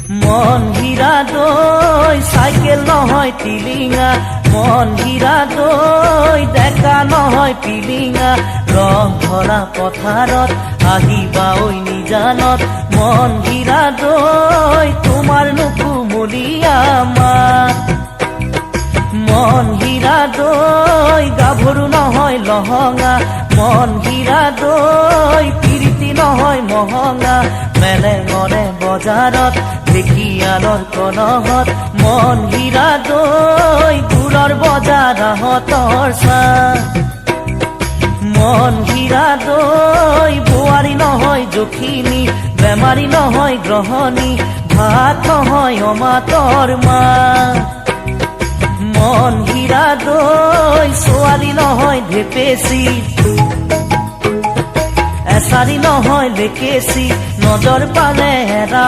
মন হীৰা দৈ চাইকেল নহয় টিলিঙা, মন হীৰা দৈ ডেকা নহয় পিলিঙা। ৰং ভৰা পথাৰত আহিবা ঐ নিজানত, মন হীৰা দৈ তোমাৰ নুকুমলীয়া মাত। মন হীৰা দৈ গাভৰু নহয় লহঙা, মন হীৰা দৈ পিৰিতি নহয় মহঙা। মেলেঙৰে বজাৰত ঢেকীয়ালৰ কলহত, মন হীৰা দৈ দূৰৰ বজাৰহঁতৰ চাহ। মন হীৰা দৈ বোৱাৰী নহয় জখিনী, বেমাৰী নহয় গ্ৰহণী, ভাত নহয় অমাতৰ মা। মন হীৰা দৈ ছোৱালী নহয় ঢেপেচি, এচাৰি নহয় লেকেচি, নজৰ পালে এৰা